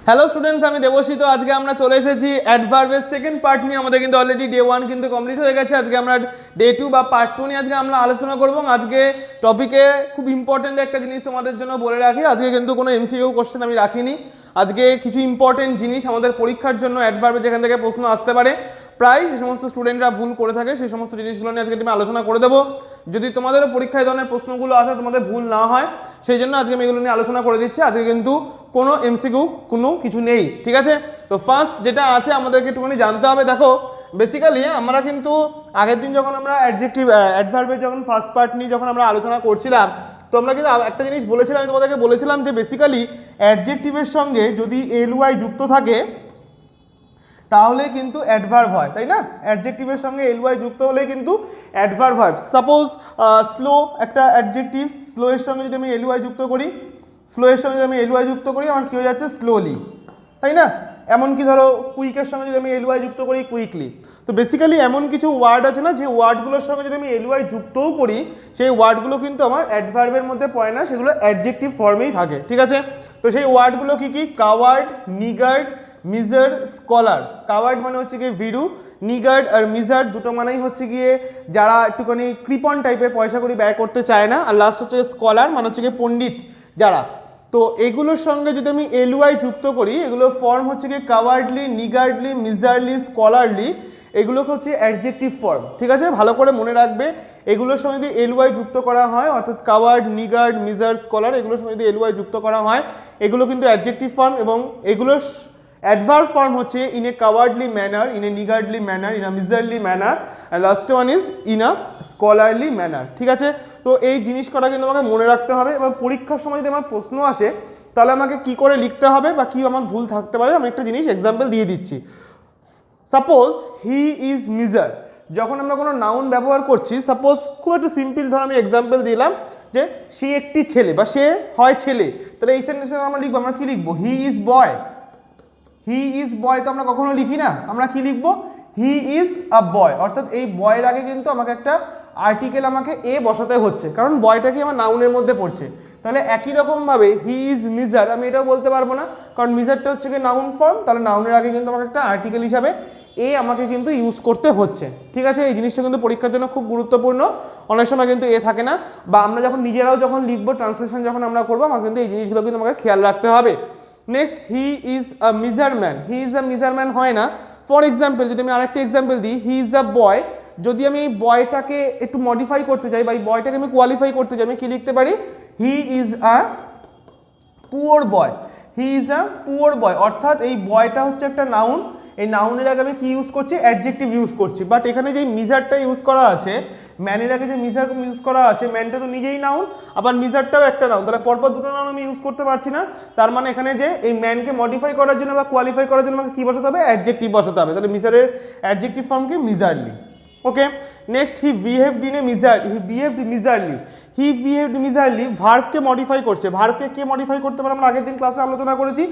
Hello students, আমি দেবশী। তো আজকে আমরা চলে এসেছি অ্যাডভার্বের সেকেন্ড পার্ট নিয়ে। আমাদের কিন্তু অলরেডি ডে 1 কিন্তু কমপ্লিট হয়ে গেছে। আজকে আমরা ডে 2 বা পার্ট 2 নিয়ে আজকে আমরা আলোচনা করব। আজকে টপিকে খুব ইম্পর্টেন্ট একটা জিনিস তোমাদের জন্য বলে রাখি, আজকে কিন্তু কোনো এমসিকিউ কোশ্চেন আমি রাখিনি। আজকে কিছু ইম্পর্টেন্ট জিনিস আমাদের পরীক্ষার জন্য অ্যাডভার্বে যেখান থেকে প্রশ্ন আসতে পারে, প্রায় যে সমস্ত স্টুডেন্টরা ভুল করে থাকে সেই সমস্ত জিনিসগুলো নিয়ে আজকে আমি আলোচনা করে দেবো। যদি তোমাদেরও পরীক্ষায় ধরনের প্রশ্নগুলো আসে, তোমাদের ভুল না হয়, সেই জন্য আজকে আমি এগুলো নিয়ে আলোচনা করে দিচ্ছি। আজকে কিন্তু কোনো এমসিকিউ কোনো কিছু নেই, ঠিক আছে? তো ফার্স্ট যেটা আছে আমাদেরকে একটুখানি জানতে হবে। দেখো, বেসিক্যালি আমরা কিন্তু আগের দিন যখন আমরা অ্যাডজেক্টিভ অ্যাডভার্বের যখন ফার্স্ট পার্ট নিয়ে যখন আমরা আলোচনা করছিলাম, তো আমরা কিন্তু একটা জিনিস বলেছিলাম, আমি তোমাদেরকে বলেছিলাম যে বেসিক্যালি অ্যাডজেক্টিভের সঙ্গে যদি এলওয়াই যুক্ত থাকে তাহলে কিন্তু অ্যাডভার্ব হয়, তাই না? অ্যাডজেক্টিভের সঙ্গে এলওয়াই যুক্ত হলে কিন্তু অ্যাডভার্ব হয়। সাপোজ স্লো একটা অ্যাডজেক্টিভ, স্লো এর সঙ্গে যদি আমি এলওয়াই যুক্ত করি, স্লো এর সঙ্গে যদি আমি এলওয়াই যুক্ত করি, আমার কী হয়ে যাচ্ছে? স্লোলি, তাই না? এমনকি ধরো কুইকের সঙ্গে যদি আমি এলওয়াই যুক্ত করি, কুইকলি। তো বেসিক্যালি এমন কিছু ওয়ার্ড আছে না, যে ওয়ার্ডগুলোর সঙ্গে যদি আমি এলওয়াই যুক্তও করি, সেই ওয়ার্ডগুলো কিন্তু আমার অ্যাডভার্বের মধ্যে পড়ে না, সেগুলো অ্যাডজেক্টিভ ফর্মেই থাকে, ঠিক আছে? তো সেই ওয়ার্ডগুলো কী কী? Coward, niggard, miser, scholar. Coward মানে হচ্ছে গিয়ে ভীরু, নিগার্ড আর মিজার দুটো মানেই হচ্ছে গিয়ে যারা একটুখানি কৃপণ টাইপের, পয়সা করি ব্যয় করতে চায় না। আর লাস্ট হচ্ছে স্কলার মানে হচ্ছে গিয়ে পণ্ডিত যারা। তো এগুলোর সঙ্গে যদি আমি এলওয়াই যুক্ত করি, এগুলোর ফর্ম হচ্ছে গিয়ে কাওয়ার্ডলি, নিগার্ডলি, মিজারলি, স্কলারলি। এগুলোকে হচ্ছে অ্যাডজেক্টিভ ফর্ম, ঠিক আছে? ভালো করে মনে রাখবে, এগুলোর সঙ্গে যদি এলওয়াই যুক্ত করা হয়, অর্থাৎ কাওয়ার্ড, নিগার্ড, মিজার, স্কলার, এগুলোর সঙ্গে যদি এলওয়াই যুক্ত করা হয়, এগুলো কিন্তু অ্যাডজেক্টিভ ফর্ম। এবং এগুলোর অ্যাডভার্ব ফর্ম হচ্ছে in a cowardly manner, in a niggardly manner, in a miserly manner, আর last one is in a scholarly manner, ঠিক আছে? তো এই জিনিস করা কিন্তু আমাকে মনে রাখতে হবে। এবার পরীক্ষার সময় যদি আমার প্রশ্ন আসে, তাহলে আমাকে কি করে লিখতে হবে বা কি আমার ভুল থাকতে পারে, আমি একটা জিনিস এক্সাম্পল দিয়ে দিচ্ছি। সাপোজ হি ইজ মিজার, যখন আমরা কোনো নাউন ব্যবহার করছি, সাপোজ খুব একটা সিম্পল ধর আমি এক্সাম্পল দিলাম যে সে একটি ছেলে বা সে হয় ছেলে, তাহলে এই সেন্টেন্সে আমরা লিখবো, আমরা কি লিখবো? He is boy. He is boy তো আমরা কখনো লিখি না, আমরা কি লিখবো? হি ইজ আ বয়। অর্থাৎ এই বয়ের আগে কিন্তু আমাকে একটা আর্টিকেল আমাকে এ বসাতে হচ্ছে, কারণ বয়টা কি আমার নাউনের মধ্যে পড়ছে। তাহলে একই রকমভাবে হি ইজ মিজার আমি এটাও বলতে পারবো না, কারণ মিজারটা হচ্ছে কি নাউন ফর্ম। তাহলে নাউনের আগে কিন্তু আমাকে একটা আর্টিকেল হিসাবে এ আমাকে কিন্তু ইউজ করতে হচ্ছে, ঠিক আছে? এই জিনিসটা কিন্তু পরীক্ষার জন্য খুব গুরুত্বপূর্ণ। অনেক সময় কিন্তু এ থাকে না, বা আমরা যখন নিজেরাও যখন লিখবো, ট্রান্সলেশন যখন আমরা করবো, আমার কিন্তু এই জিনিসগুলো কিন্তু আমাকে খেয়াল রাখতে হবে। Next, he is a miser man. He is a miser man হয় না। ফর এক্সাম্পল যদি আমি আরেকটা এক্সাম্পল দিই, হি ইজ আ বয়, যদি আমি এই বয়টাকে একটু মডিফাই করতে চাই বা এই বয়টাকে আমি কোয়ালিফাই করতে চাই, আমি কি লিখতে পারি? He is a poor boy. He is a poor boy, অর্থাৎ এই বয়টা হচ্ছে একটা নাউন। এই নাউনের আগে আমি কি ইউজ করছি? অ্যাডজেক্টিভ ইউজ করছি। বাট এখানে যে মিজারটা ইউজ করা আছে, ম্যানের আগে যে মিজার ইউজ করা আছে, ম্যানটা তো নিজেই নাউন, আবার মিজারটাও একটা নাউন, তাহলে পরপর দুটো নাউন আমি ইউজ করতে পারছি না। তার মানে এখানে যে এই ম্যানকে মডিফাই করার জন্য বা কোয়ালিফাই করার জন্য আমাকে কী বসাতে হবে? অ্যাডজেক্টিভ বসাতে হবে। তাহলে মিজারের অ্যাডজেক্টিভ ফর্ম কি? Miserly. Okay, next, he behaved in a miser, he behaved miserly. He behaved miserly ভার্বকে মডিফাই করছে। ভার্বকে কে মডিফাই করতে পারে? আমরা আগের দিন ক্লাসে আলোচনা করেছি।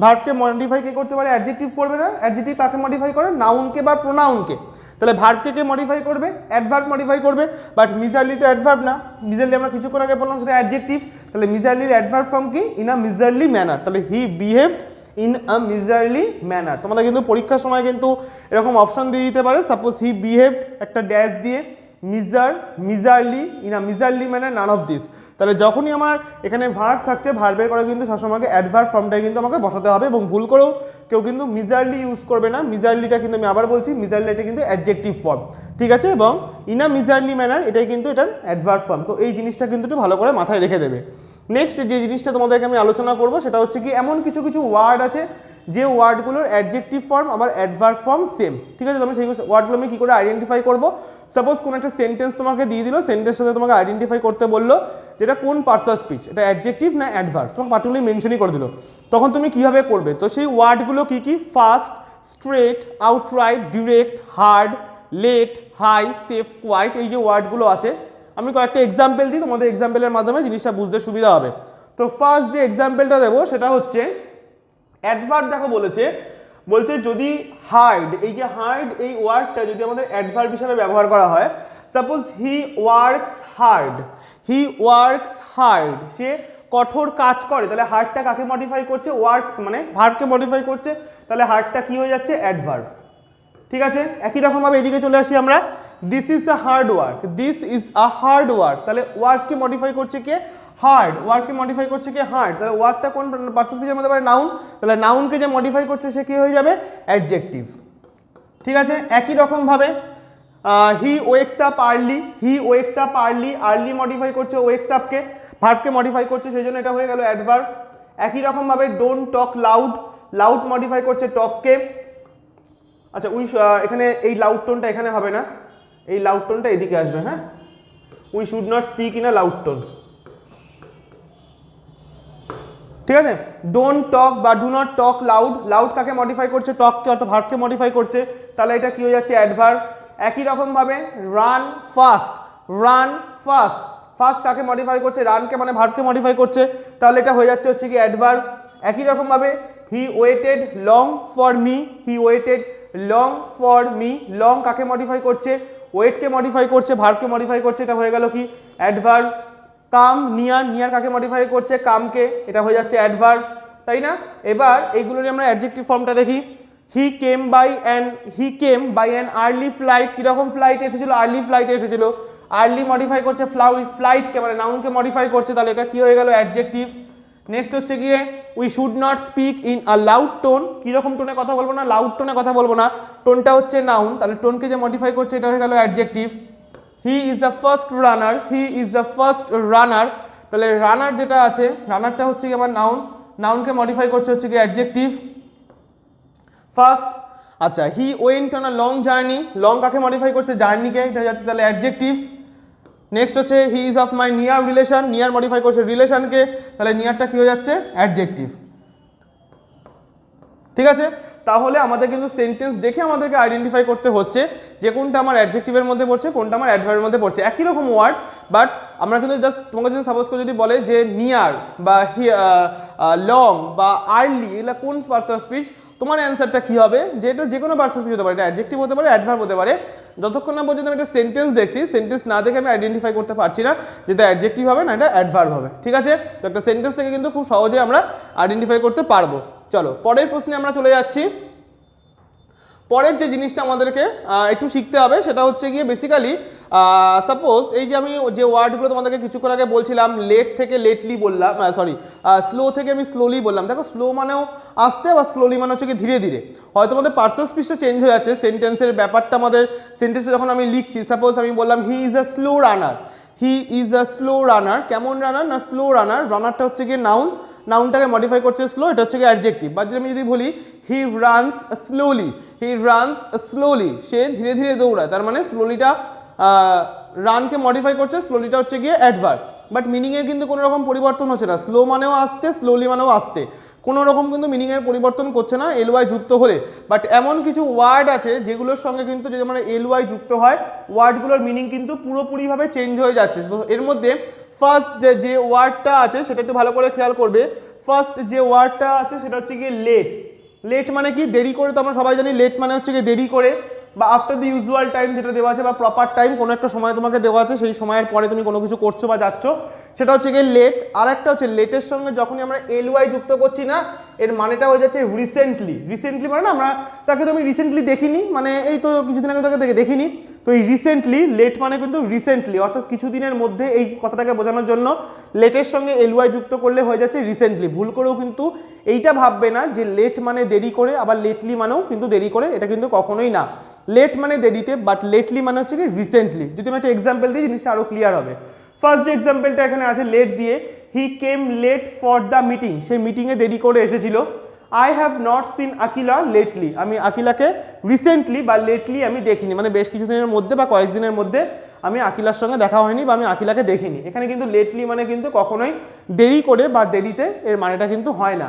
ভার্বকে মডিফাই কে করতে পারে? অ্যাডজেক্টিভ করবে না। অ্যাডজেক্টিভ কাকে মডিফাই করে? নাউনকে বা প্রোনাউনকে। তাহলে ভার্বকে কে মডিফাই করবে? অ্যাডভার্ব মডিফাই করবে। বাট মিজারলি তো অ্যাডভার্ব না, মিজারলি আমরা কিছুক্ষণ আগে বললাম সেটা অ্যাডজেক্টিভ। তাহলে মিজারলির অ্যাডভার্ব ফর্ম কি? In a miserly manner. তাহলে he behaved in a miserly manner. তোমাদের কিন্তু পরীক্ষার সময় কিন্তু এরকম অপশন দিয়ে দিতে পারে। সাপোজ হি বিহেভড একটা ড্যাশ দিয়ে, measure, miserly, in a miserly manner, none of this. তাহলে যখনই আমার এখানে ভার্ব থাকছে, ভার্বের পরে কিন্তু সবসময় অ্যাডভার্ব ফর্মটাই কিন্তু আমাকে বসাতে হবে। এবং ভুল করেও কেউ কিন্তু মিজারলি ইউজ করবে না। মিজারলিটা কিন্তু আমি আবার বলছি, মিজারলি এটা কিন্তু অ্যাডজেক্টিভ ফর্ম, ঠিক আছে? এবং ইন আ মিজারলি ম্যানার এটাই কিন্তু এটার অ্যাডভার্ব ফর্ম। তো এই জিনিসটা কিন্তু একটু ভালো করে মাথায় রেখে দেবে। নেক্সট যে জিনিসটা তোমাদেরকে আমি আলোচনা করবো সেটা হচ্ছে কি, এমন কিছু কিছু ওয়ার্ড আছে যে ওয়ার্ডগুলোর অ্যাডজেক্টিভ ফর্ম আবার অ্যাডভার্ব ফর্ম সেম, ঠিক আছে? তুমি সেই ওয়ার্ডগুলো আমি কী করে আইডেন্টিফাই করবো? সাপোজ কোনো একটা সেন্টেন্স তোমাকে দিয়ে দিল, সেন্টেন্সটাতে তোমাকে আইডেন্টিফাই করতে বললো যেটা কোন পার্টস অফ স্পিচ, এটা অ্যাডজেক্টিভ না অ্যাডভার্ব, তোমাকে পার্টিকুলারলি মেনশনই করে দিল। তখন তুমি কীভাবে করবে? তো সেই ওয়ার্ডগুলো কী কী? Fast, straight, outright, direct, hard, late, high, safe, quite, এই যে ওয়ার্ডগুলো আছে, আমি কয়েকটা এক্সাম্পল দিই, তোমাদের এক্সাম্পলের মাধ্যমে জিনিসটা বুঝতে সুবিধা হবে। তো ফার্স্ট যে এক্সাম্পলটা দেবো সেটা হচ্ছে অ্যাডভার্ব। দেখো বলছে যদি হার্ড, এই যে হার্ড এই ওয়ার্ডটা যদি আমাদের অ্যাডভার্ব হিসাবে ব্যবহার করা হয়, suppose he works hard, he works hard, সে কঠোর কাজ করে, তাহলে হার্ডটা কাকে মডিফাই করছে, ওয়ার্কস মানে ভার্বকে মডিফাই করছে, তাহলে হার্ডটা কি হয়ে যাচ্ছে, অ্যাডভার্ব। ঠিক আছে, একই রকমভাবে এদিকে চলে আসি আমরা, this is a hard work, this is a hard work, তাহলে ওয়ার্ককে মডিফাই করছে কে, হার্ড, ওয়ার্ককে মডিফাই করছে কে, হার্ড, তাহলে ওয়ার্কটা কোন পার্সন স্পিচের মধ্যে পারে, নাউন, তাহলে নাউনকে যে মডিফাই করছে সে কি হয়ে যাবে, অ্যাডজেক্টিভ। ঠিক আছে, একই রকমভাবে he wakes up early, he wakes up early, early modify করছে ওয়েকস আপকে, ভার্বকে মডিফাই করছে, সেই জন্য এটা হয়ে গেল অ্যাডভার্ব। একই রকমভাবে don't talk loud, loud modify করছে টককে। আচ্ছা এখানে এই লাউড টোনটা এখানে হবে না, এই লাউড টোনটা এদিকে আসবে, হ্যাঁ, we should not speak in a loud tone. ঠিক আছে, ডোন্ট টক বা do not talk loud, loud কাকে মডিফাই করছে, টককে অর্থাৎ ভার্বকে মডিফাই করছে, তাহলে এটা কি হয়ে যাচ্ছে, অ্যাডভার্ব। একই রকমভাবে run fast, run fast, fast কাকে মডিফাই করছে, রানকে মানে ভার্বকে মডিফাই করছে, তাহলে এটা হয়ে যাচ্ছে হচ্ছে কি অ্যাডভার্ব। একই রকমভাবে হি weighted long for me, he weighted long for me, long কাকে মডিফাই করছে, ওয়েটকে মডিফাই করছে, ভার্বকে মডিফাই করছে, এটা হয়ে গেল কি অ্যাডভার্ব। কাম নিয়ার, নিয়ার কাকে মডিফাই করছে, কামকে, এটা হয়ে যাচ্ছে অ্যাডভার্ব, তাই না। এবার এইগুলোরই আমরা অ্যাডজেক্টিভ ফর্মটা দেখি। He came by an early flight, কীরকম ফ্লাইটে এসেছিল, আর্লি ফ্লাইটে এসেছিল, আর্লি মডিফাই করছে ফ্লাইটকে মানে নাউনকে মডিফাই করছে, তাহলে এটা কি হয়ে গেল, অ্যাডজেক্টিভ। নেক্সট হচ্ছে গিয়ে we should not speak in a loud tone, কীরকম টোনে কথা বলবো না, লাউড টোনে কথা বলবো না, টোনটা হচ্ছে নাউন, তাহলে টোনকে যে মডিফাই করছে এটা হয়ে গেল adjective. He is the first runner, he is the first runner, তাহলে রানার যেটা আছে, রানারটা হচ্ছে কি আমার নাউন, নাউনকে মডিফাই করছে হচ্ছে কি অ্যাডজেক্টিভ ফার্স্ট। আচ্ছা he went on a long journey, long কাকে মডিফাই করছে, জার্নিকে, এটা যাচ্ছে তাহলে অ্যাডজেক্টিভ। নেক্সট হচ্ছে he is of my near relation, near modify করছে রিলেশনকে, তাহলে নিয়ারটা কি হয়ে যাচ্ছে, অ্যাডজেক্টিভ। ঠিক আছে, তাহলে আমাদের কিন্তু সেন্টেন্স দেখে আমাদেরকে আইডেন্টিফাই করতে হচ্ছে যে কোনটা আমার অ্যাডজেক্টিভের মধ্যে পড়ছে, কোনটা আমার অ্যাডভার্বের মধ্যে পড়ছে, একই রকম ওয়ার্ড, বাট আমরা কিন্তু জাস্ট তোমাকে যদি সাপোজ করে যদি বলে যে নিয়ার বা লং বা আর্লি, এগুলো কোন পার্সন স্পিচ, তোমার অ্যান্সারটা কী হবে, যে এটা যে কোনো পার্সন স্পিচ হতে পারে, এটা অ্যাডজেক্টিভ হতে পারে, অ্যাডভার্ব হতে পারে, যতক্ষণ না পর্যন্ত আমি একটা সেন্টেন্স দেখছি, সেন্টেন্স না দেখে আমি আইডেন্টিফাই করতে পারছি না যে এটা অ্যাডজেক্টিভ হবে না এটা অ্যাডভার্ব হবে। ঠিক আছে, তো একটা সেন্টেন্স থেকে কিন্তু খুব সহজে আমরা আইডেন্টিফাই করতে পারবো। চলো পরের প্রশ্নে আমরা চলে যাচ্ছি। পরের যে জিনিসটা আমাদেরকে একটু শিখতে হবে সেটা হচ্ছে গিয়ে বেসিক্যালি সাপোজ এই যে আমি যে ওয়ার্ডগুলো তোমাদেরকে কিছুক্ষণ আগে বলছিলাম, লেট থেকে লেটলি বললাম, সরি স্লো থেকে আমি স্লোলি বললাম, দেখো স্লো মানেও আস্তে বা স্লোলি মানে হচ্ছে কি ধীরে ধীরে, হয়তো আমাদের পার্সন স্পিচটা চেঞ্জ হয়ে যাচ্ছে, সেন্টেন্সের ব্যাপারটা আমাদের সেন্টেন্সে যখন আমি লিখছি, সাপোজ আমি বললাম he is a slow runner, he is a slow runner, কেমন রানার না স্লো রানার, রানারটা হচ্ছে গিয়ে নাউন, নাউনটাকে মডিফাই করছে স্লো, এটা হচ্ছে কি অ্যাডজেক্টিভ। বা যদি আমি যদি বলি he runs slowly, he runs slowly, সে ধীরে ধীরে দৌড়ায়, তার মানে স্লোলিটা রানকে মডিফাই করছে, স্লোলিটা হচ্ছে গিয়ে অ্যাডভার্ব, বাট মিনিংয়ে কিন্তু কোনো রকম পরিবর্তন হচ্ছে না, স্লো মানেও আসতে, স্লোলি মানেও আসতে, কোনো রকম কিন্তু মিনিংয়ের পরিবর্তন করছে না এলওয়াই যুক্ত হলে। বাট এমন কিছু ওয়ার্ড আছে যেগুলোর সঙ্গে কিন্তু যদি মানে এলওয়াই যুক্ত হয়, ওয়ার্ডগুলোর মিনিং কিন্তু পুরোপুরিভাবে চেঞ্জ হয়ে যাচ্ছে। তো এর মধ্যে ফার্স্ট যে ওয়ার্ডটা আছে সেটা একটু ভালো করে খেয়াল করবে। ফার্স্ট যে ওয়ার্ডটা আছে সেটা হচ্ছে গিয়ে লেট, লেট মানে কি দেরি করে, তো আমরা সবাই জানি লেট মানে হচ্ছে গিয়ে দেরি করে, বা আফটার দ্য ইউজুয়াল টাইম যেটা দেওয়া আছে, বা প্রপার টাইম, কোনো একটা সময় তোমাকে দেওয়া আছে, সেই সময়ের পরে তুমি কোনো কিছু করছো বা যাচ্ছ, সেটা হচ্ছে গিয়ে লেট। আর একটা হচ্ছে লেটের সঙ্গে যখনই আমরা এলওয়াই যুক্ত করছি না, এর মানেটা হয়ে যাচ্ছে রিসেন্টলি, রিসেন্টলি মানে না আমরা তাকে তো আমি রিসেন্টলি দেখিনি, মানে এই তো কিছুদিন আগে তাকে দেখিনি, তো এই রিসেন্টলি, লেট মানে কিন্তু রিসেন্টলি, অর্থাৎ কিছুদিনের মধ্যে, এই কথাটাকে বোঝানোর জন্য লেটের সঙ্গে এলওয়াই যুক্ত করলে হয়ে যাচ্ছে রিসেন্টলি। ভুল করেও কিন্তু এইটা ভাববে না যে লেট মানে দেরি করে, আবার লেটলি মানেও কিন্তু দেরি করে, এটা কিন্তু কখনোই না। লেট মানে দেরিতে, বাট লেটলি মানে হচ্ছে কি রিসেন্টলি। যদি আমি একটা এক্সাম্পল দিই জিনিসটা আরও ক্লিয়ার হবে। ফার্স্ট যে এক্সাম্পলটা এখানে আছে লেট দিয়ে, he came late for the meeting, সেই মিটিংয়ে দেরি করে এসেছিল। I have not seen Akila lately, আমি আকিলাকে রিসেন্টলি বা লেটলি আমি দেখিনি, মানে বেশ কিছুদিনের মধ্যে বা কয়েকদিনের মধ্যে আমি আকিলার সঙ্গে দেখা হয়নি বা আমি আকিলাকে দেখিনি। এখানে কিন্তু লেটলি মানে কিন্তু কখনোই দেরি করে বা দেরিতে, এর মানেটা কিন্তু হয় না।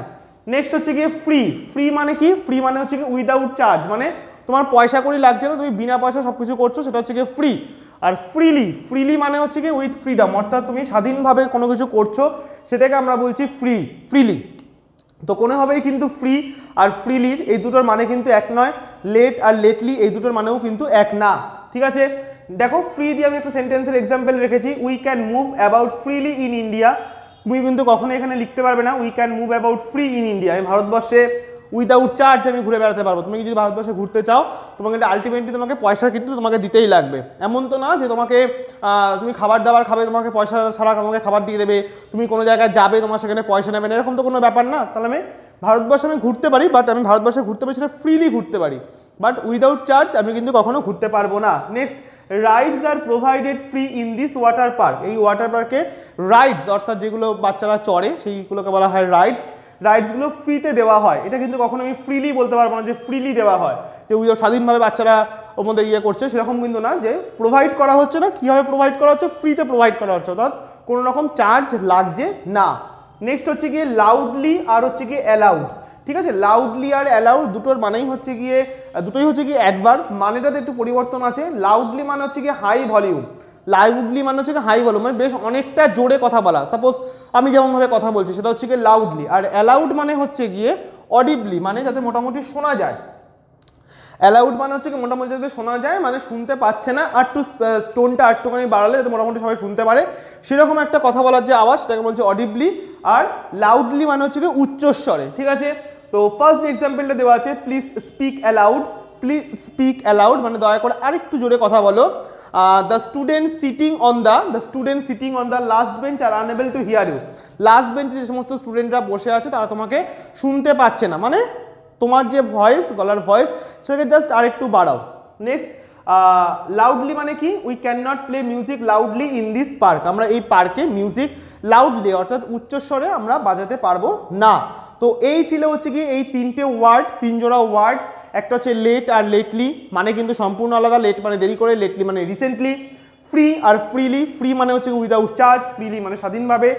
নেক্সট হচ্ছে গিয়ে ফ্রি, ফ্রি মানে কি, ফ্রি মানে হচ্ছে কি উইদাউট চার্জ, মানে তোমার পয়সা কড়ি লাগছে না, তুমি বিনা পয়সা সব কিছু করছো, সেটা হচ্ছে গিয়ে ফ্রি। আর ফ্রিলি, ফ্রিলি মানে হচ্ছে কি উইথ ফ্রিডম, অর্থাৎ তুমি স্বাধীনভাবে কোনো কিছু করছো, সেটাকে আমরা বলছি ফ্রি, ফ্রিলি। তো কোনোভাবেই কিন্তু ফ্রি আর ফ্রিলির এই দুটোর মানে কিন্তু এক নয়, লেট আর লেটলি এই দুটোর মানেও কিন্তু এক না। ঠিক আছে, দেখো ফ্রি দিয়ে আমি একটা সেন্টেন্সের এক্সাম্পল রেখেছি, we can move about freely in India, তুমি কিন্তু কখনো এখানে লিখতে পারবে না we can move about free in India, আমি ভারতবর্ষে উইদাউট চার্জ আমি ঘুরে বেড়াতে পারবো। তুমি যদি ভারতবর্ষে ঘুরতে চাও তোমাকে আলটিমেটলি তোমাকে পয়সা কিন্তু তোমাকে দিতেই লাগবে। এমন তো না যে তোমাকে তুমি খাবার দাবার খাবে তোমাকে পয়সা ছাড়া তোমাকে খাবার দিয়ে দেবে, তুমি কোনো জায়গায় যাবে তোমার সেখানে পয়সা নেবে না, এরকম তো কোনো ব্যাপার না। তাহলে আমি ভারতবর্ষে আমি ঘুরতে পারি, বাট আমি ভারতবর্ষে ঘুরতে পারি সেটা ফ্রিলি ঘুরতে পারি, বাট উইদাউট চার্জ আমি কিন্তু কখনো ঘুরতে পারবো না। Next, rides R provided free in this water park. এই ওয়াটার পার্কে রাইডস অর্থাৎ যেগুলো বাচ্চারা চড়ে সেইগুলোকে বলা হয় রাইডস, রাইডসগুলো ফ্রিতে দেওয়া হয়। এটা কিন্তু কখনো আমি ফ্রিলি বলতে পারবো না যে ফ্রিলি দেওয়া হয়, যে ওই স্বাধীনভাবে বাচ্চারা ওর মধ্যে ইয়ে করছে, সেরকম কিন্তু না। যে প্রোভাইড করা হচ্ছে না, কীভাবে প্রোভাইড করা হচ্ছে, ফ্রিতে প্রোভাইড করা হচ্ছে, অর্থাৎ কোনো রকম চার্জ লাগছে না। নেক্সট হচ্ছে গিয়ে লাউডলি আর হচ্ছে গিয়ে অ্যালাউড। ঠিক আছে, লাউডলি আর অ্যালাউড দুটোর মানেই হচ্ছে গিয়ে দুটোই হচ্ছে গিয়ে অ্যাডভার্ব, মানেটাতে একটু পরিবর্তন আছে। লাউডলি মানে হচ্ছে গিয়ে হাই ভলিউম, লাউডলি মানে হচ্ছে গিয়ে হাই ভলিউম মানে বেশ অনেকটা জোরে কথা বলা, সাপোজ আমি যেমনভাবে কথা বলছি সেটা হচ্ছে গিয়ে লাউডলি। আর অ্যালাউড মানে হচ্ছে গিয়ে অডিবলি, মানে যাতে মোটামুটি শোনা যায়। অ্যালাউড মানে হচ্ছে কি মোটামুটি যাতে শোনা যায়, মানে শুনতে পাচ্ছে না, আর একটু টোনটা একটুখানি বাড়ালে যাতে মোটামুটি সবাই শুনতে পারে সেরকম একটা কথা বলার যে আওয়াজ সেটাকে বলছে অডিবলি। আর লাউডলি মানে হচ্ছে কি উচ্চস্বরে। ঠিক আছে, তো ফার্স্ট যে এক্সাম্পলটা দেওয়া আছে, please speak aloud, please speak aloud মানে দয়া করে আরেকটু জোরে কথা বলো। The student sitting on the last bench are unable to hear you. Last বেঞ্চে যে সমস্ত স্টুডেন্টরা বসে আছে তারা তোমাকে শুনতে পাচ্ছে না, মানে তোমার যে ভয়েস, গলার ভয়েস সেটাকে জাস্ট আরেকটু বাড়াও। নেক্সট, লাউডলি মানে কি, we can not play music loudly in this park. আমরা এই পার্কে মিউজিক লাউডলি অর্থাৎ উচ্চস্বরে আমরা বাজাতে পারবো না। তো এই ছিল হচ্ছে কি এই তিনটে ওয়ার্ড, তিন জোড়া ওয়ার্ড। একটা হচ্ছে লেট আর লেটলি, মানে কিন্তু সম্পূর্ণ আলাদা। লেট মানে দেরি করে, লেটলি মানে রিসেন্টলি। ফ্রি আর ফ্রিলি, ফ্রি মানে হচ্ছে উইদাউট চার্জ, ফ্রিলি মানে স্বাধীনভাবে।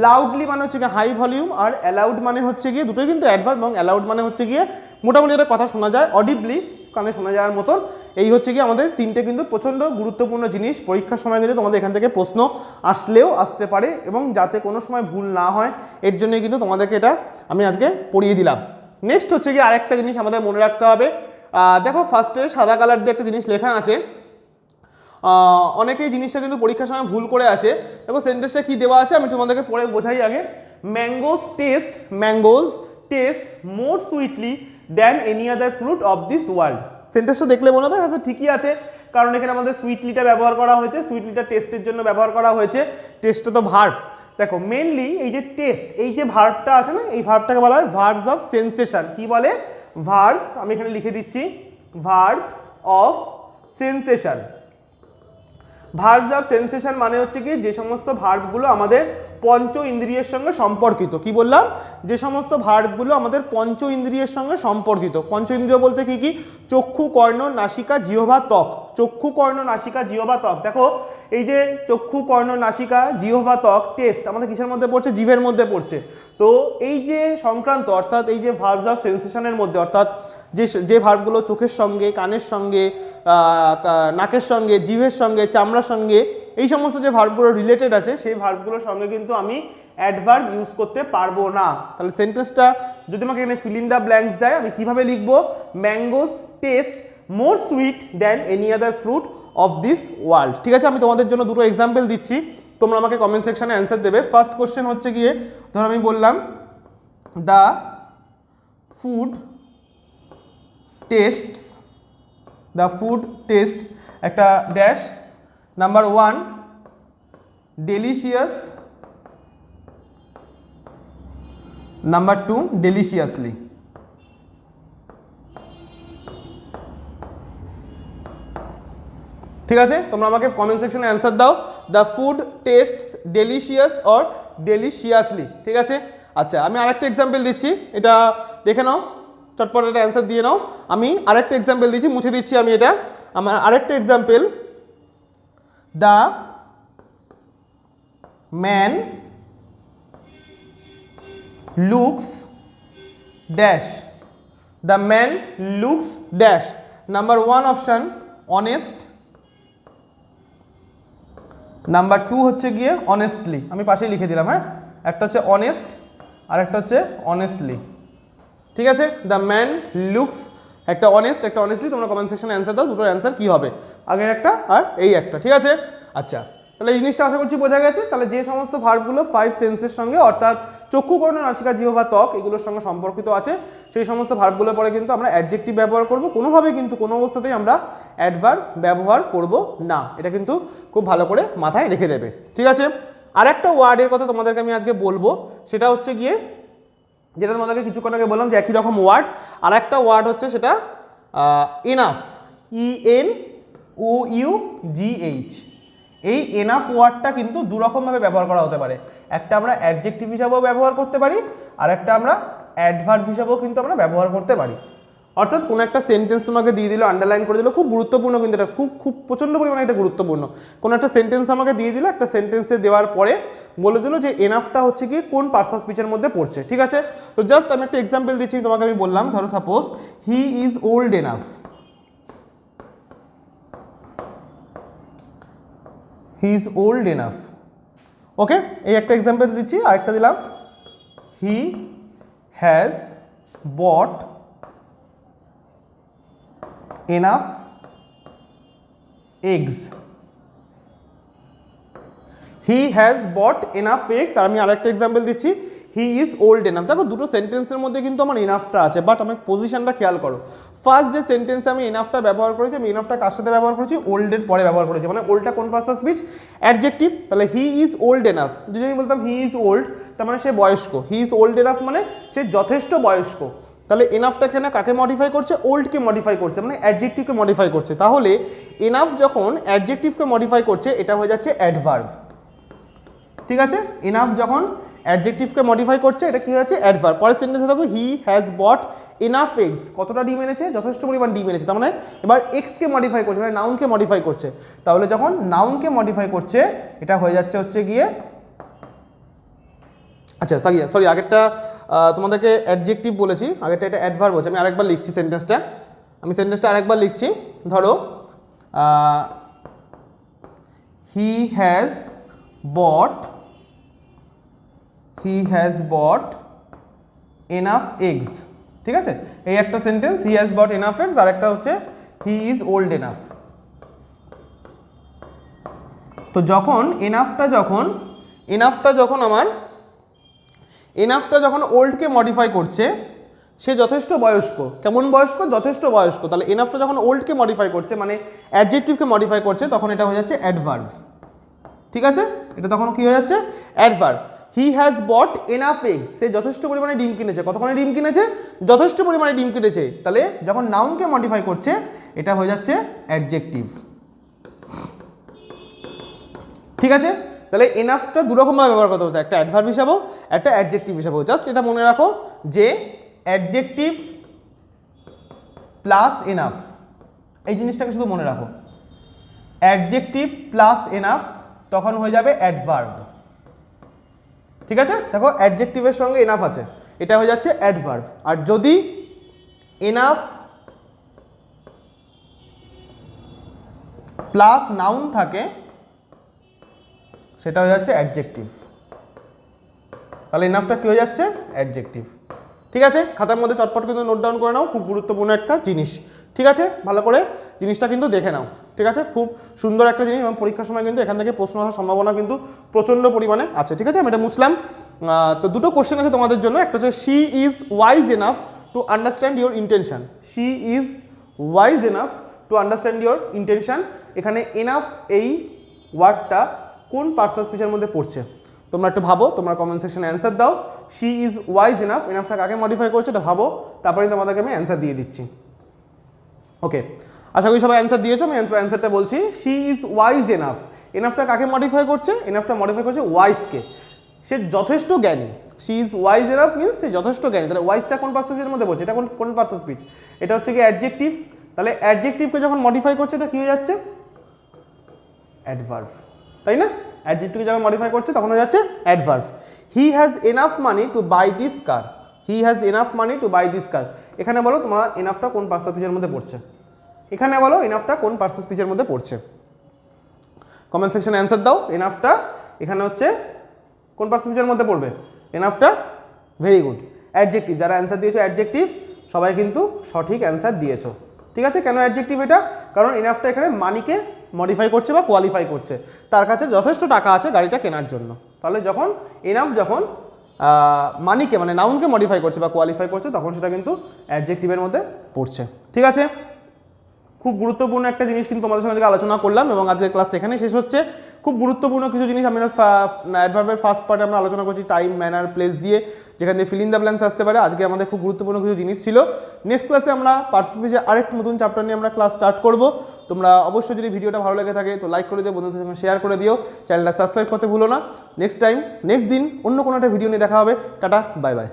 লাউডলি মানে হচ্ছে গিয়ে হাই ভলিউম, আর অ্যালাউড মানে হচ্ছে গিয়ে দুটোই কিন্তু অ্যাডভার্ব, এবং অ্যালাউড মানে হচ্ছে গিয়ে মোটামুটি একটা কথা শোনা যায় অডিবলি, কানে শোনা যাওয়ার মতন। এই হচ্ছে গিয়ে আমাদের তিনটে কিন্তু প্রচণ্ড গুরুত্বপূর্ণ জিনিস। পরীক্ষার সময় কিন্তু তোমাদের এখান থেকে প্রশ্ন আসলেও আসতে পারে, এবং যাতে কোনো সময় ভুল না হয় এর জন্যই কিন্তু তোমাদেরকে এটা আমি আজকে পড়িয়ে দিলাম। নেক্সট হচ্ছে গিয়ে আরেকটা জিনিস আমাদের মনে রাখতে হবে। দেখো ফার্স্টে সাদা কালার দিয়ে একটা জিনিস লেখা আছে, অনেকেই জিনিসটা কিন্তু পরীক্ষার সময় ভুল করে আসে। দেখো সেন্টেন্সটা কি দেওয়া আছে আমি তোমাদেরকে পড়ে বোঝাই আগে। Mangoes test more sweetly than any other fruit of this world. সেন্টেন্সটা দেখলে মনে হবে আচ্ছা ঠিকই আছে, কারণ এখানে আমাদের সুইটলিটা ব্যবহার করা হয়েছে, সুইটলিটা টেস্টের জন্য ব্যবহার করা হয়েছে। টেস্টটা তো ভার্ব। দেখো মেনলি এই যে টেস্ট, এই যে ভার্বটা আছে না, এই ভার্বটাকে বলা হয় ভার্বস অফ সেন্সেশন। কি বলে? ভার্বস, আমি এখানে লিখে দিচ্ছি verbs of sensation. Verbs of sensation মানে হচ্ছে কি যে সমস্ত ভার্বগুলো আমাদের পঞ্চ ইন্দ্রিয়ের সঙ্গে সম্পর্কিত। কি বললাম? যে সমস্ত ভার্বগুলো আমাদের পঞ্চ ইন্দ্রিয়ের সঙ্গে সম্পর্কিত। পঞ্চ ইন্দ্রিয় বলতে কি কি? চক্ষু, কর্ণ, নাসিকা, জিহ্বা, ত্বক। চক্ষু, কর্ণ, নাসিকা, জিহ্বা, ত্বক। দেখো এই যে চক্ষু, কর্ণ, নাসিকা, জিহ্বা, ত্বক, টেস্ট আমাদের কিসের মধ্যে পড়ছে? জিভের মধ্যে পড়ছে। তো এই যে সংক্রান্ত অর্থাৎ এই যে ভার্বস অফ সেন্সেশনের মধ্যে অর্থাৎ যে ভার্বগুলো চোখের সঙ্গে, কানের সঙ্গে, নাকের সঙ্গে, জিভের সঙ্গে, চামড়ার সঙ্গে, এই সমস্ত যে ভার্বগুলো রিলেটেড আছে সেই ভার্বগুলোর সঙ্গে কিন্তু আমি অ্যাডভার্ব ইউজ করতে পারবো না। তাহলে সেন্টেন্সটা যদি আমাকে এখানে ফিল ইন দ্য ব্ল্যাঙ্কস দেয় আমি কিভাবে লিখবো? Mangoes test more sweet than any other fruit of this world. ঠিক আছে, আমি তোমাদের জন্য দুটো এক্সাম্পল দিচ্ছি, তোমরা আমাকে কমেন্ট সেকশনে অ্যান্সার দেবে। ফার্স্ট কোশ্চেন হচ্ছে গিয়ে ধর আমি বললাম দ্য ফুড টেস্টস একটা dash, number 1 delicious, number 2 deliciously. ঠিক আছে, তোমরা আমাকে কমেন্ট সেকশনে অ্যান্সার দাও the food tastes delicious or deliciously. ঠিক আছে, আচ্ছা আমি আরেকটা এক্সাম্পল দিচ্ছি, এটা দেখে নাও, চটপট একটা অ্যান্সার দিয়ে নাও। আমি আরেকটা এক্সাম্পল দিচ্ছি, মুছে দিচ্ছি আমি এটা। আমার আরেকটা example, the man looks dash, the man looks dash. Number 1 option honest, number 2 হচ্ছে গিয়ে অনেস্টলি। আমি পাশেই লিখে দিলাম, হ্যাঁ, একটা হচ্ছে অনেস্ট আর একটা হচ্ছে অনেস্টলি। ঠিক আছে, দ্য ম্যান লুকস একটা অনেস্ট একটা অনেস্টলি। তোমরা কমেন্ট সেকশনে অ্যান্সার দাও দুটোর অ্যান্সার কী হবে, আগের একটা আর এই একটা। ঠিক আছে, আচ্ছা তাহলে এই জিনিসটা আশা করছি বোঝা গেছে। তাহলে যে সমস্ত ভার্বগুলো 5 সেন্সের সঙ্গে অর্থাৎ চক্ষু, কর্ণ, নাসিকা, জিহ্বা বা ত্বক এগুলোর সঙ্গে সম্পর্কিত আছে, সেই সমস্ত ভার্বগুলোর পরে কিন্তু আমরা অ্যাডজেক্টিভ ব্যবহার করব, কোনোভাবে কিন্তু কোনো অবস্থাতেই আমরা অ্যাডভার্ব ব্যবহার করব না। এটা কিন্তু খুব ভালো করে মাথায় রেখে দেবে, ঠিক আছে। আর একটা ওয়ার্ডের কথা তোমাদেরকে আমি আজকে বলবো, সেটা হচ্ছে গিয়ে যেটা তোমাদেরকে কিছুক্ষণ আগে বললাম যে একই রকম ওয়ার্ড, আর একটা ওয়ার্ড হচ্ছে সেটা এনাফ, ENOUGH। এই এনাফ ওয়ার্ডটা কিন্তু দুরকমভাবে ব্যবহার করা হতে পারে, একটা আমরা অ্যাডজেক্টিভ হিসাবেও ব্যবহার করতে পারি, আর একটা আমরা অ্যাডভার্ব হিসাবেও কিন্তু আমরা ব্যবহার করতে পারি। অর্থাৎ কোনো একটা সেন্টেন্স তোমাকে দিয়ে দিল, আন্ডারলাইন করে দিল, খুব গুরুত্বপূর্ণ কিন্তু এটা, খুব প্রচণ্ড পরিমাণে এটা গুরুত্বপূর্ণ। কোনো একটা সেন্টেন্স আমাকে দিয়ে দিল, একটা সেন্টেন্সে দেওয়ার পরে বলে দিল যে এনাফটা হচ্ছে কি কোন পার্টস অফ স্পিচের মধ্যে পড়ছে, ঠিক আছে। তো জাস্ট আমি একটা এক্সাম্পল দিচ্ছি তোমাকে, আমি বললাম ধরো suppose he is old enough, he is old enough, okay, এই একটা এক্সাম্পল দিচ্ছি। আরেকটা দিলাম he has bought enough eggs, he has bought enough eggs. আর আমি আরেকটা এক্সাম্পল দিচ্ছি হি ইজ ওল্ড এনাফ। দেখো দুটো সেন্টেন্সের মধ্যে কিন্তু আমার এনাফটা আছে, বাট আমি পজিশনটা খেয়াল করো। ফার্স্ট যে সেন্টেন্সে আমি এনাফটা ব্যবহার করেছি, আমি এনাফটা কার সাথে ব্যবহার করেছি, ওল্ডের পরে ব্যবহার করেছি, মানে ওল্ডটা কোন পার্টস অফ স্পিচ, অ্যাডজেক্টিভ। তাহলে হি ইজ ওল্ড এনাফ, যদি আমি বলতাম হি ইজ ওল্ড তার মানে সে বয়স্ক, হি ইজ ওল্ড এনাফ মানে সে যথেষ্ট বয়স্ক। তাহলে এনাফটা এখানে কাকে মডিফাই করছে, ওল্ডকে মডিফাই করছে, মানে অ্যাডজেক্টিভকে মডিফাই করছে। তাহলে এনাফ যখন অ্যাডজেক্টিভকে মডিফাই করছে এটা হয়ে যাচ্ছে অ্যাডভার্ব, ঠিক আছে। এনাফ যখন অ্যাডজেক্টিভকে মডিফাই করছে এটা কি হচ্ছে অ্যাডভার্ব। পরের সেন্টেন্সে দেখো he has bought enough eggs, কতটা ডিম এনেছে, যথেষ্ট পরিমাণ ডিম এনেছে, তার মানে এবার এক্সকে মডিফাই করছে, মানে নাউনকে মডিফাই করছে। তাহলে যখন নাউনকে মডিফাই করছে এটা হয়ে যাচ্ছে হচ্ছে গিয়ে, আচ্ছা সরি আগেরটা তোমাদেরকে অ্যাডজেক্টিভ বলেছি, আগেরটা এটা অ্যাডভার্ব হচ্ছে। আমি আরেকবার লিখছি সেন্টেন্সটা, আরেকবার লিখছি। ধরো he has bought enough eggs, ঠিক আছে। এই একটা sentence he has bought enough eggs, আর একটা হচ্ছে হি ইজ ওল্ড এনাফ। তো যখন এনাফটা যখন ওল্ডকে মডিফাই করছে, সে যথেষ্ট বয়স্ক, কেমন বয়স্ক, যথেষ্ট বয়স্ক। তাহলে এনাফটা যখন ওল্ডকে মডিফাই করছে মানে অ্যাডজেক্টিভকে মডিফাই করছে তখন এটা হয়ে যাচ্ছে অ্যাডভার্ব, ঠিক আছে। এটা তখন কি হয়ে যাচ্ছে adverb. He has bought enough eggs, সে যথেষ্ট পরিমাণে ডিম কিনেছে, কতখানি ডিম কিনেছে, যথেষ্ট পরিমাণে ডিম কিনেছে। তাহলে যখন নাউনকে মডিফাই করছে এটা হয়ে যাচ্ছে অ্যাডজেক্টিভ, ঠিক আছে। তাহলে এনাফটা দুরকমভাবে ব্যবহার করতে হতো, একটা অ্যাডভার্ব হিসাবেও একটা অ্যাডজেক্টিভ হিসাবেও। জাস্ট এটা মনে রাখো যে অ্যাডজেক্টিভ প্লাস এনাফ, এই জিনিসটাকে শুধু মনে রাখো, অ্যাডজেক্টিভ প্লাস এনাফ তখন হয়ে যাবে অ্যাডভার্ব, ঠিক আছে। দেখো অ্যাডজেক্টিভের সঙ্গে এনাফ আছে, এটা হয়ে যাচ্ছে অ্যাডভার্ব। আর যদি এনাফ প্লাস নাউন থাকে সেটা হয়ে যাচ্ছে অ্যাডজেক্টিভ। তাহলে এনাফটা কি হয়ে যাচ্ছে অ্যাডজেক্টিভ, ঠিক আছে। খাতার মধ্যে চটপট কিন্তু নোট ডাউন করে নাও, খুব গুরুত্বপূর্ণ একটা জিনিস, ঠিক আছে। ভালো করে জিনিসটা কিন্তু দেখে নাও, ঠিক আছে। খুব সুন্দর একটা জিনিস এবং পরীক্ষার সময় কিন্তু এখান থেকে প্রশ্ন আসার সম্ভাবনা কিন্তু প্রচণ্ড পরিমাণে আছে, ঠিক আছে। আমি এটা মুছলাম। তো দুটো কোশ্চেন আছে তোমাদের জন্য, একটা হচ্ছে she is wise enough to understand your intention, she is wise enough to understand your intention. এখানে এনাফ এই ওয়ার্ডটা কোন পার্টস অফ স্পিচের মধ্যে পড়ছে তোমরা একটু ভাবো, তোমরা কমেন্ট সেকশনে অ্যান্সার দাও। শি ইজ ওয়াইজ এনাফ, এনাফটা কাকে মডিফাই করছে এটা ভাবো, তারপরে তোমাদেরকে আমি অ্যান্সার দিয়ে দিচ্ছি। ওকে, আশা করি সবাই অ্যান্সার দিয়েছো। আমি অ্যান্সারটা বলছি, শি ইজ ওয়াইজ এনাফ, এনাফটা কাকে মডিফাই করছে, এনাফটা মডিফাই করছে ওয়াইজকে, সে যথেষ্ট জ্ঞানী। She is wise enough means সে যথেষ্ট জ্ঞানী। তাহলে ওয়াইজটা কোন পার্টস অফ স্পিচের মধ্যে পড়ছে, এটা কোন পার্টস অফ স্পিচ, এটা হচ্ছে কি অ্যাডজেক্টিভ। তাহলে অ্যাডজেক্টিভকে যখন মডিফাই করছে এটা কি হয়ে যাচ্ছে অ্যাডভার্ব, তাই না। অ্যাডজেক্টিভকে যখন মডিফাই করছে তখন হয়ে যাচ্ছে adverb. He has enough money to buy this car, he has enough money to buy this car. এখানে বলো তোমরা এনাফটা কোন পার্টস অফ স্পিচের মধ্যে পড়ছে, এখানে বলো এনাফটা কোন পার্টস অফ স্পিচের মধ্যে পড়ছে, কমেন্ট সেকশনে অ্যান্সার দাও। এনাফটা এখানে হচ্ছে কোন পার্টস অফ স্পিচের মধ্যে পড়বে, এনাফটা, ভেরি গুড। অ্যাডজেক্টিভ, যারা অ্যান্সার দিয়েছো অ্যাডজেক্টিভ সবাই কিন্তু সঠিক অ্যান্সার দিয়েছো, ঠিক আছে, কেন অ্যাডজেক্টিভ এটা? কারণ এনাফটা এখানে মানিকে মডিফাই করছে বা কোয়ালিফাই করছে, তার কাছে যথেষ্ট টাকা আছে গাড়িটা কেনার জন্য। তাহলে যখন এনাফ যখন মানিকে মানে নাউনকে মডিফাই করছে বা কোয়ালিফাই করছে, তখন সেটা কিন্তু অ্যাডজেক্টিভের মধ্যে পড়ছে। ঠিক আছে, খুব গুরুত্বপূর্ণ একটা জিনিস কিন্তু তোমাদের সঙ্গে আলোচনা করলাম, এবং আজকের ক্লাসটা এখানেই শেষ হচ্ছে। খুব গুরুত্বপূর্ণ কিছু জিনিস আমরা অ্যাডভার্বের ফার্স্ট পার্টে আমরা আলোচনা করছি টাইম, ম্যানার, প্লেস দিয়ে, যেখান দিয়ে ফিল ইন দ্য ব্ল্যাঙ্কস আসতে পারে। আজকে আমাদের খুব গুরুত্বপূর্ণ কিছু জিনিস ছিল। নেক্সট ক্লাসে আমরা পার্সন স্পিচের আরেকটা নতুন চ্যাপ্টার নিয়ে আমরা ক্লাস স্টার্ট করব। তোমরা অবশ্যই যদি ভিডিওটা ভালো লেগে থাকে তো লাইক করে দিও, বন্ধুদের সঙ্গে শেয়ার করে দিও, চ্যানেলটা সাবস্ক্রাইব করতে ভুলো না। নেক্সট দিন অন্য কোনো একটা ভিডিও নিয়ে দেখা হবে। Tata, bye bye.